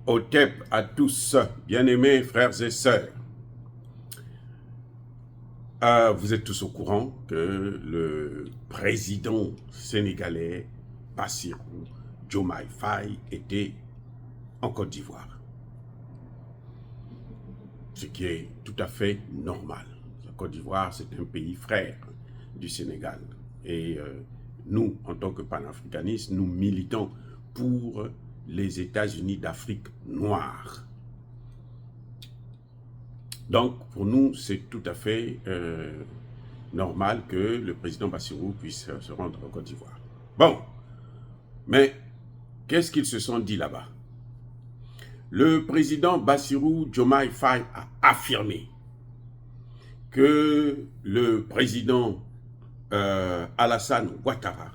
Otep à tous, bien-aimés frères et sœurs. Vous êtes tous au courant que le président sénégalais Bassirou Diomaye Faye était en Côte d'Ivoire. Ce qui est tout à fait normal. La Côte d'Ivoire, c'est un pays frère du Sénégal. Et nous, en tant que panafricanistes, nous militons pour les États-Unis d'Afrique noire. Donc, pour nous, c'est tout à fait normal que le président Bassirou puisse se rendre en Côte d'Ivoire. Bon, mais qu'est-ce qu'ils se sont dit là-bas? Le président Bassirou Diomaye Faye a affirmé que le président Alassane Ouattara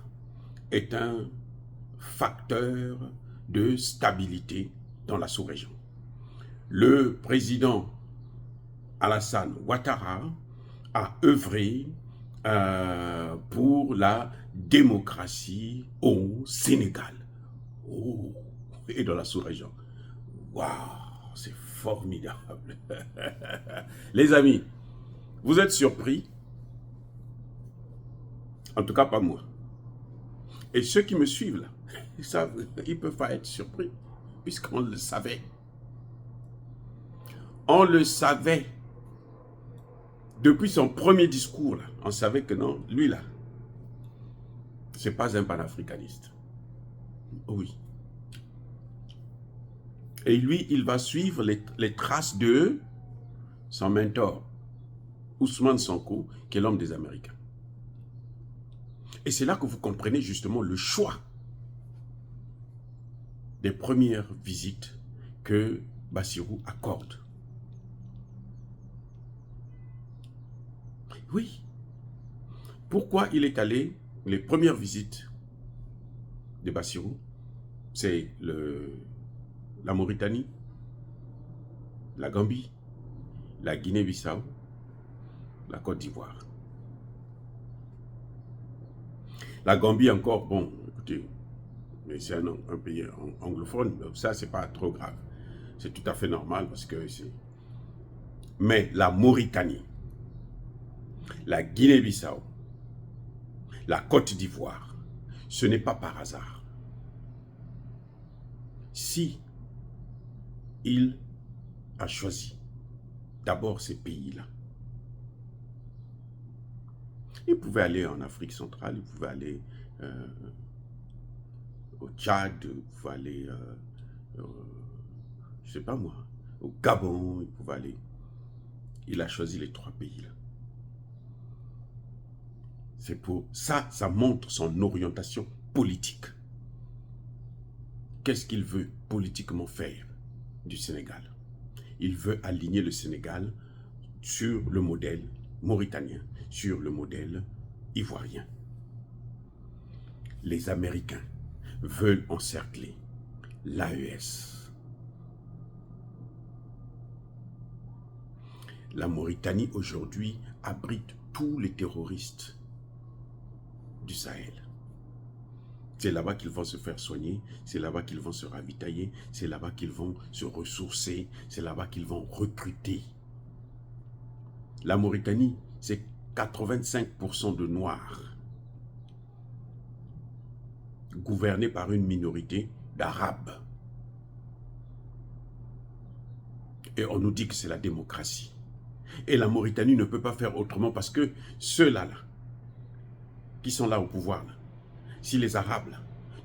est un facteur de stabilité dans la sous-région. Le président Alassane Ouattara a œuvré pour la démocratie au Sénégal et dans la sous-région. Waouh, c'est formidable. Les amis, vous êtes surpris? En tout cas, pas moi. Et ceux qui me suivent là, ils ne peuvent pas être surpris, puisqu'on le savait. On le savait. Depuis son premier discours, là, on savait que non, lui là, ce n'est pas un panafricaniste. Oui. Et lui, il va suivre les traces de son mentor, Ousmane Sonko, qui est l'homme des Américains. Et c'est là que vous comprenez justement le choix des premières visites que Bassirou accorde. Oui. Pourquoi il est allé, les premières visites de Bassirou, c'est la Mauritanie, la Gambie, la Guinée-Bissau, la Côte d'Ivoire. La Gambie encore, bon, écoutez, mais c'est un pays anglophone, ça c'est pas trop grave. C'est tout à fait normal parce que c'est... Mais la Mauritanie, la Guinée-Bissau, la Côte d'Ivoire, ce n'est pas par hasard. Si il a choisi d'abord ces pays-là, il pouvait aller en Afrique centrale, il pouvait aller au Tchad, il pouvait aller, je sais pas moi, au Gabon, il pouvait aller. Il a choisi les 3 pays-là. C'est pour ça, ça montre son orientation politique. Qu'est-ce qu'il veut politiquement faire du Sénégal? Il veut aligner le Sénégal sur le modèle mauritanien, sur le modèle ivoirien. Les Américains veulent encercler l'AES. La Mauritanie aujourd'hui abrite tous les terroristes du Sahel. C'est là-bas qu'ils vont se faire soigner, c'est là-bas qu'ils vont se ravitailler, c'est là-bas qu'ils vont se ressourcer, c'est là-bas qu'ils vont recruter. La Mauritanie, c'est 85% de Noirs, gouvernés par une minorité d'Arabes. Et on nous dit que c'est la démocratie. Et la Mauritanie ne peut pas faire autrement parce que ceux-là, qui sont là au pouvoir, si les Arabes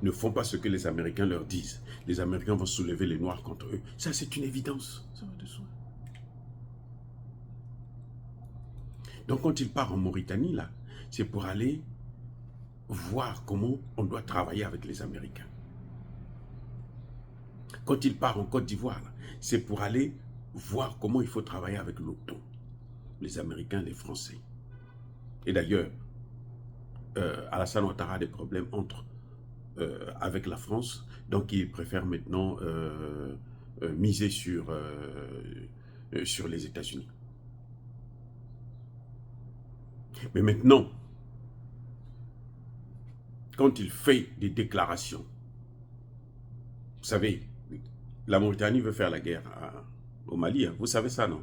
ne font pas ce que les Américains leur disent, les Américains vont soulever les Noirs contre eux. Ça, c'est une évidence. Ça va de soi. Donc, quand il part en Mauritanie, là, c'est pour aller voir comment on doit travailler avec les Américains. Quand il part en Côte d'Ivoire, c'est pour aller voir comment il faut travailler avec l'OTAN, les Américains, les Français. Et d'ailleurs, Alassane Ouattara a des problèmes avec la France, donc il préfère maintenant miser sur les États-Unis. Mais maintenant, quand il fait des déclarations, vous savez, La Mauritanie veut faire la guerre au Mali. Hein. Vous savez ça, non?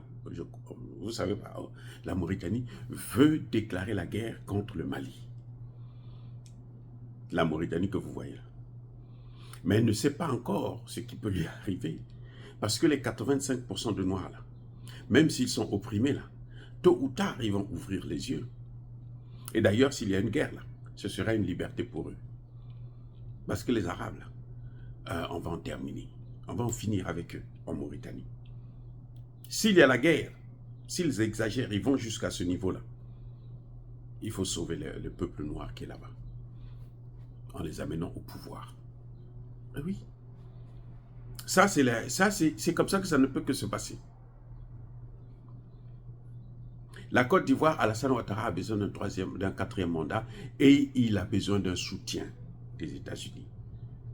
Vous savez pas. La Mauritanie veut déclarer la guerre contre le Mali. La Mauritanie que vous voyez là. Mais elle ne sait pas encore ce qui peut lui arriver. Parce que les 85% de Noirs là, même s'ils sont opprimés là, tôt ou tard, ils vont ouvrir les yeux. Et d'ailleurs, s'il y a une guerre là, ce sera une liberté pour eux. Parce que les Arabes là, on va en terminer. On va en finir avec eux en Mauritanie. S'il y a la guerre, s'ils exagèrent, ils vont jusqu'à ce niveau-là. Il faut sauver le peuple noir qui est là-bas. En les amenant au pouvoir. Et oui. Ça, c'est comme ça que ça ne peut que se passer. La Côte d'Ivoire, Alassane Ouattara a besoin d'un quatrième mandat et il a besoin d'un soutien des États-Unis.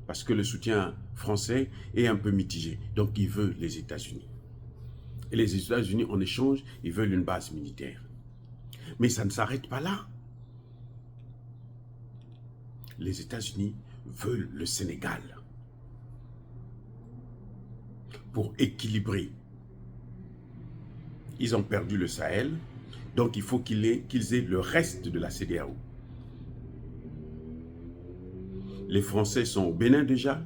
Parce que le soutien français est un peu mitigé. Donc, il veut les États-Unis. Et les États-Unis, en échange, ils veulent une base militaire. Mais ça ne s'arrête pas là. Les États-Unis veulent le Sénégal pour équilibrer. Ils ont perdu le Sahel, donc il faut qu'ils aient le reste de la CEDEAO. Les Français sont au Bénin déjà.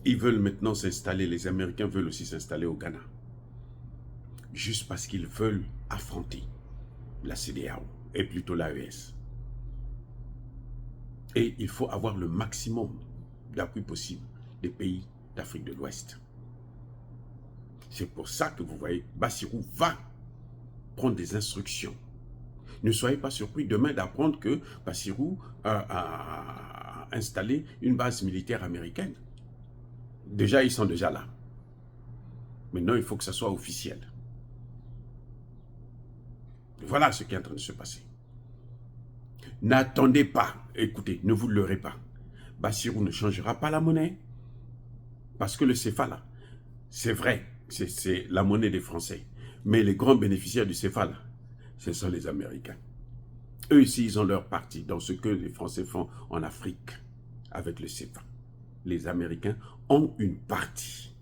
Ils veulent maintenant s'installer, les Américains veulent aussi s'installer au Ghana. Juste parce qu'ils veulent affronter la CEDEAO, et plutôt l'AES. Et il faut avoir le maximum d'appui possible des pays d'Afrique de l'Ouest. C'est pour ça que vous voyez, Bassirou va prendre des instructions. Ne soyez pas surpris demain d'apprendre que Bassirou a installé une base militaire américaine. Déjà, ils sont déjà là. Maintenant, il faut que ça soit officiel. Voilà ce qui est en train de se passer. N'attendez pas, écoutez, ne vous leurrez pas. Bassirou ne changera pas la monnaie. Parce que le CFA, là, c'est vrai, c'est la monnaie des Français. Mais les grands bénéficiaires du CFA, là, ce sont les Américains. Eux ici, ils ont leur partie dans ce que les Français font en Afrique avec le CFA. Les Américains ont une partie.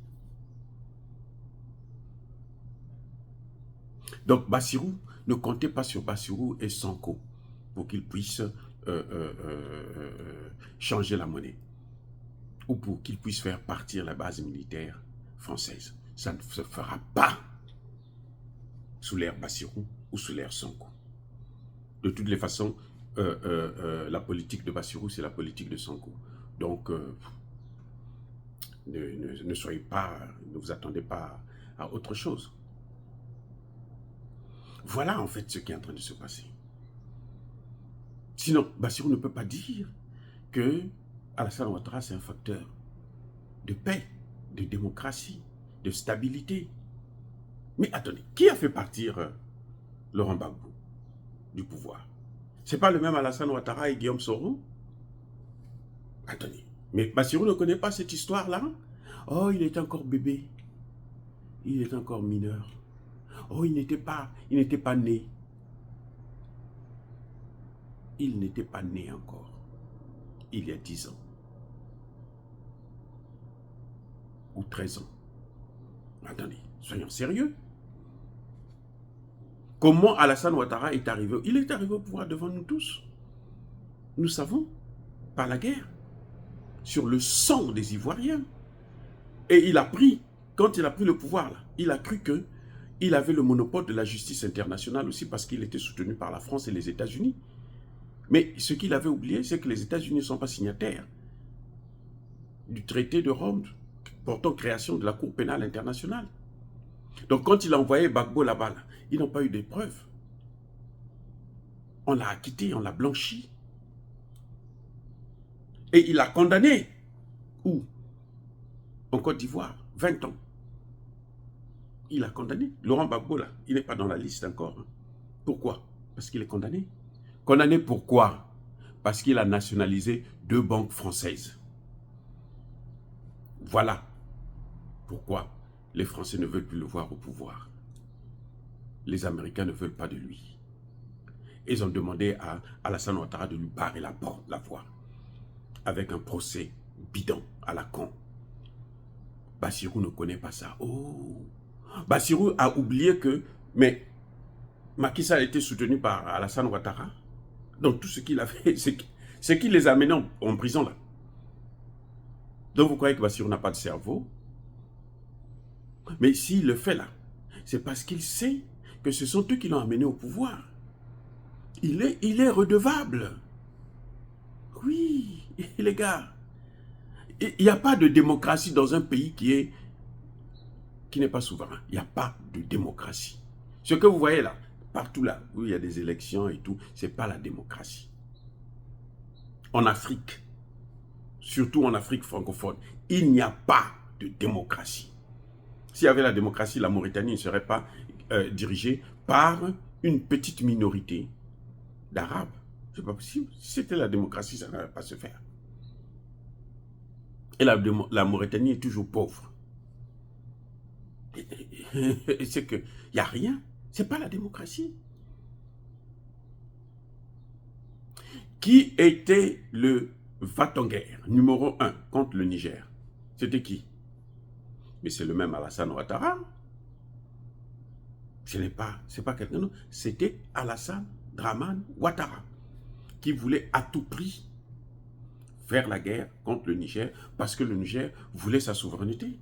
Donc, Bassirou, ne comptez pas sur Bassirou et Sonko pour qu'ils puissent changer la monnaie ou pour qu'ils puissent faire partir la base militaire française. Ça ne se fera pas sous l'ère Bassirou ou sous l'ère Sonko. De toutes les façons, la politique de Bassirou, c'est la politique de Sonko. Donc, ne soyez pas, ne vous attendez pas à autre chose. Voilà en fait ce qui est en train de se passer. Sinon, Bassirou ne peut pas dire que Alassane Ouattara, c'est un facteur de paix, de démocratie, de stabilité. Mais attendez, qui a fait partir Laurent Gbagbo du pouvoir? C'est pas le même Alassane Ouattara et Guillaume Soro? Attendez, mais Bassirou ne connaît pas cette histoire-là? Oh, il était encore bébé. Il était encore mineur. Oh, il n'était pas né. Il n'était pas né encore. Il y a 10 ans. Ou 13 ans. Attendez, soyons sérieux. Comment Alassane Ouattara est arrivé? Il est arrivé au pouvoir devant nous tous. Nous savons, par la guerre, sur le sang des Ivoiriens. Et il a pris, quand il a pris le pouvoir, là, il a cru qu'il avait le monopole de la justice internationale aussi parce qu'il était soutenu par la France et les États-Unis. Mais ce qu'il avait oublié, c'est que les États-Unis ne sont pas signataires du traité de Rome portant création de la Cour pénale internationale. Donc quand il a envoyé Gbagbo là-bas, ils n'ont pas eu de preuves. On l'a acquitté, on l'a blanchi. Et il a condamné. Où? En Côte d'Ivoire, 20 ans. Il a condamné. Laurent Gbagbo, là, il n'est pas dans la liste encore. Hein. Pourquoi? Parce qu'il est condamné. Condamné pourquoi? Parce qu'il a nationalisé 2 banques françaises. Voilà pourquoi les Français ne veulent plus le voir au pouvoir. Les Américains ne veulent pas de lui. Ils ont demandé à Alassane Ouattara de lui barrer la voie avec un procès bidon à la con. Bassirou ne connaît pas ça. Oh, Bassirou a oublié que, mais Macky Sall a été soutenu par Alassane Ouattara. Donc tout ce qu'il a fait, c'est qu'il les a menés en prison là. Donc vous croyez que Bassirou n'a pas de cerveau? Mais s'il le fait là, c'est parce qu'il sait que ce sont eux qui l'ont amené au pouvoir. Il est redevable. Oui, les gars. Il n'y a pas de démocratie dans un pays qui n'est pas souverain. Il n'y a pas de démocratie. Ce que vous voyez là, partout là, où il y a des élections et tout, ce n'est pas la démocratie. En Afrique, surtout en Afrique francophone, il n'y a pas de démocratie. S'il y avait la démocratie, la Mauritanie ne serait pas dirigée par une petite minorité d'Arabes. Ce n'est pas possible. Si c'était la démocratie, ça n'allait pas se faire. Et la Mauritanie est toujours pauvre. C'est qu'il n'y a rien. Ce n'est pas la démocratie. Qui était le va-t-en-guerre numéro 1 contre le Niger? C'était qui? Mais c'est le même Alassane Ouattara. C'est pas quelqu'un d'autre. C'était Alassane Dramane Ouattara qui voulait à tout prix faire la guerre contre le Niger parce que le Niger voulait sa souveraineté.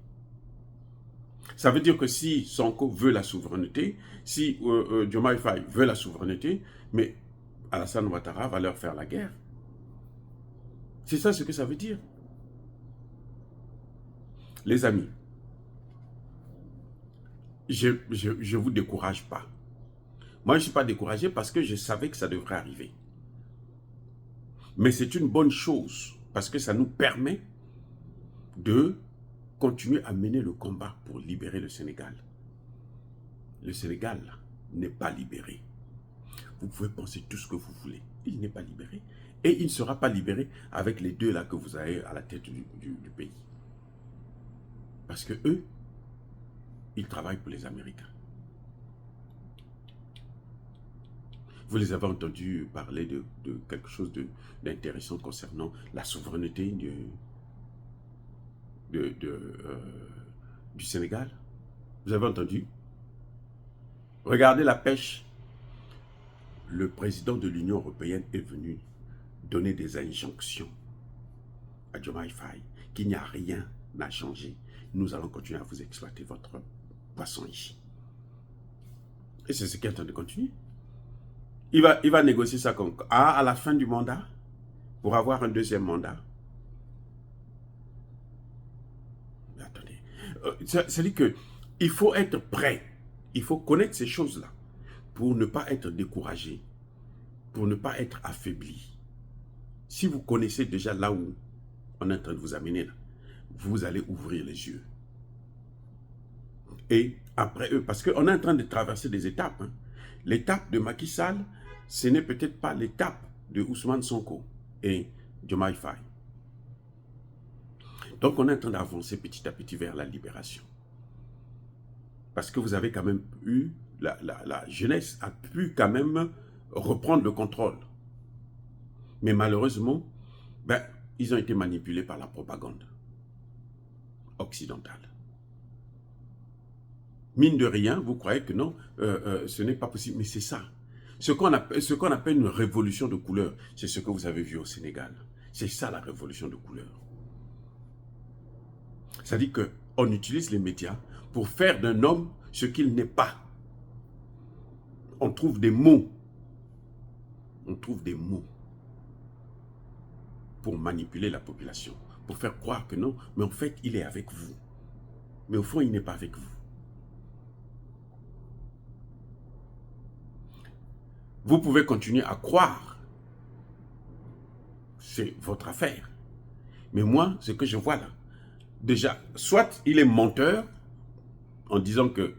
Ça veut dire que si Sonko veut la souveraineté, si Diomaye Faye veut la souveraineté, mais Alassane Ouattara va leur faire la guerre. C'est ça ce que ça veut dire. Les amis, je ne vous décourage pas. Moi, je ne suis pas découragé parce que je savais que ça devrait arriver. Mais c'est une bonne chose parce que ça nous permet de continuer à mener le combat pour libérer le Sénégal. Le Sénégal n'est pas libéré. Vous pouvez penser tout ce que vous voulez. Il n'est pas libéré. Et il ne sera pas libéré avec les deux là que vous avez à la tête du pays. Parce que eux, ils travaillent pour les Américains. Vous les avez entendus parler de quelque chose d'intéressant concernant la souveraineté du Sénégal. Vous avez entendu? Regardez la pêche. Le président de l'Union européenne est venu donner des injonctions à Diomaye Faye qu'il n'y a rien à changer. Nous allons continuer à vous exploiter votre poisson ici. Et c'est ce qui est en train de continuer. Il va négocier ça comme à la fin du mandat, pour avoir un deuxième mandat. Mais attendez, c'est-à-dire qu'il faut être prêt, il faut connaître ces choses-là, pour ne pas être découragé, pour ne pas être affaibli. Si vous connaissez déjà là où on est en train de vous amener, là, vous allez ouvrir les yeux. Et après eux, parce qu'on est en train de traverser des étapes. Hein. L'étape de Macky Sall, ce n'est peut-être pas l'étape de Ousmane Sonko et Diomaye Faye. Donc on est en train d'avancer petit à petit vers la libération. Parce que vous avez quand même eu, la jeunesse a pu quand même reprendre le contrôle. Mais malheureusement, ils ont été manipulés par la propagande occidentale. Mine de rien, vous croyez que non, ce n'est pas possible, mais c'est ça. Ce qu'on appelle une révolution de couleur, c'est ce que vous avez vu au Sénégal. C'est ça la révolution de couleur. C'est-à-dire qu'on utilise les médias pour faire d'un homme ce qu'il n'est pas. On trouve des mots. On trouve des mots pour manipuler la population, pour faire croire que non, mais en fait, il est avec vous. Mais au fond, il n'est pas avec vous. Vous pouvez continuer à croire. C'est votre affaire. Mais moi, ce que je vois là, déjà, soit il est menteur en disant que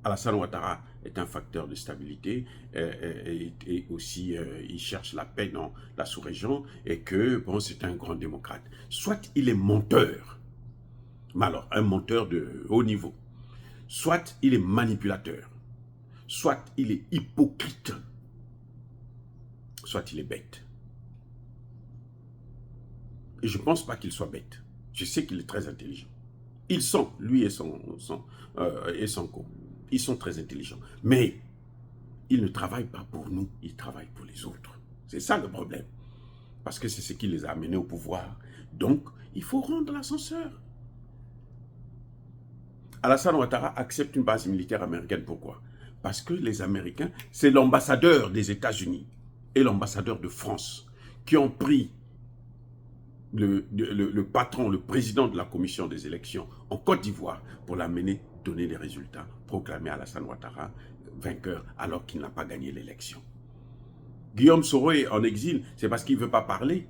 Alassane Ouattara est un facteur de stabilité et aussi il cherche la paix dans la sous-région et que bon, c'est un grand démocrate. Soit il est menteur, mais alors un menteur de haut niveau. Soit il est manipulateur, soit il est hypocrite, soit il est bête. Et je ne pense pas qu'il soit bête. Je sais qu'il est très intelligent. Ils sont, lui et son co, ils sont très intelligents. Mais ils ne travaillent pas pour nous, ils travaillent pour les autres. C'est ça le problème. Parce que c'est ce qui les a amenés au pouvoir. Donc, il faut rendre l'ascenseur. Alassane Ouattara accepte une base militaire américaine. Pourquoi? Parce que les Américains, c'est l'ambassadeur des États-Unis et l'ambassadeur de France qui ont pris le patron, le président de la commission des élections en Côte d'Ivoire pour l'amener donner les résultats, proclamer Alassane Ouattara vainqueur alors qu'il n'a pas gagné l'élection. Guillaume Soro est en exil, c'est parce qu'il ne veut pas parler,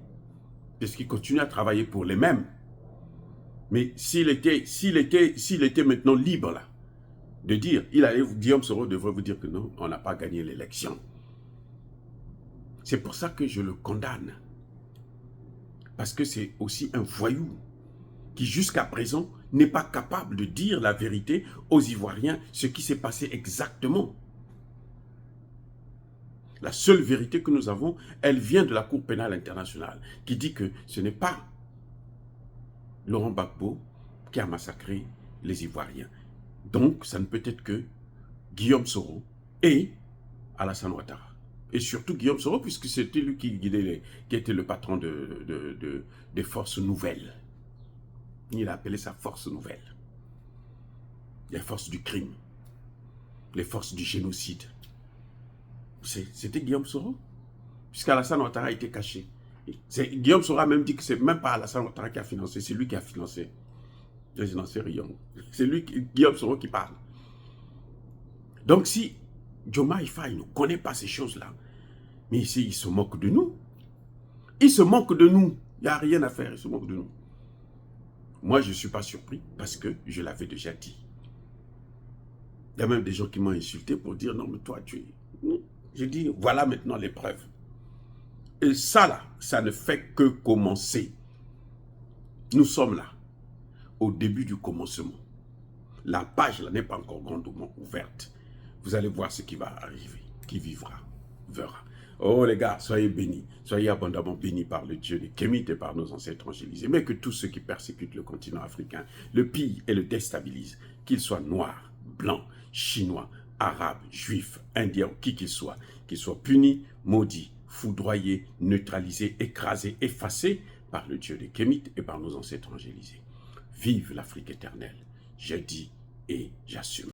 parce qu'il continue à travailler pour les mêmes. Mais s'il était maintenant libre là, de dire, Guillaume Soro devrait vous dire que non, on n'a pas gagné l'élection. C'est pour ça que je le condamne. Parce que c'est aussi un voyou qui jusqu'à présent n'est pas capable de dire la vérité aux Ivoiriens, ce qui s'est passé exactement. La seule vérité que nous avons, elle vient de la Cour pénale internationale, qui dit que ce n'est pas Laurent Gbagbo qui a massacré les Ivoiriens. Donc, ça ne peut être que Guillaume Soro et Alassane Ouattara. Et surtout Guillaume Soro, puisque c'était lui qui guidait, qui était le patron des forces nouvelles. Il a appelé ça force nouvelle. Les forces du crime, les forces du génocide. C'était Guillaume Soro, puisqu'Alassane Ouattara était caché. Guillaume Soro a même dit que c'est même pas Alassane Ouattara qui a financé, c'est lui qui a financé. Je n'en sais rien. C'est lui, Guillaume Soro, qui parle. Donc si Diomaye Faye ne connaît pas ces choses-là, mais ici, il se moque de nous. Il se moque de nous. Il n'y a rien à faire, il se moque de nous. Moi, je ne suis pas surpris parce que je l'avais déjà dit. Il y a même des gens qui m'ont insulté pour dire, non, mais toi, tu es... J'ai dit, voilà maintenant les preuves. Et ça, là, ça ne fait que commencer. Nous sommes là, au début du commencement. La page, là, n'est pas encore grandement ouverte. Vous allez voir ce qui va arriver. Qui vivra, verra. Oh les gars, soyez bénis, soyez abondamment bénis par le Dieu des Kémites et par nos ancêtres angélisés, mais que tous ceux qui persécutent le continent africain le pillent et le déstabilisent, qu'ils soient noirs, blancs, chinois, arabes, juifs, indiens, qui qu'ils soient punis, maudits, foudroyés, neutralisés, écrasés, effacés par le Dieu des Kémites et par nos ancêtres angélisés. Vive l'Afrique éternelle, je dis et j'assume.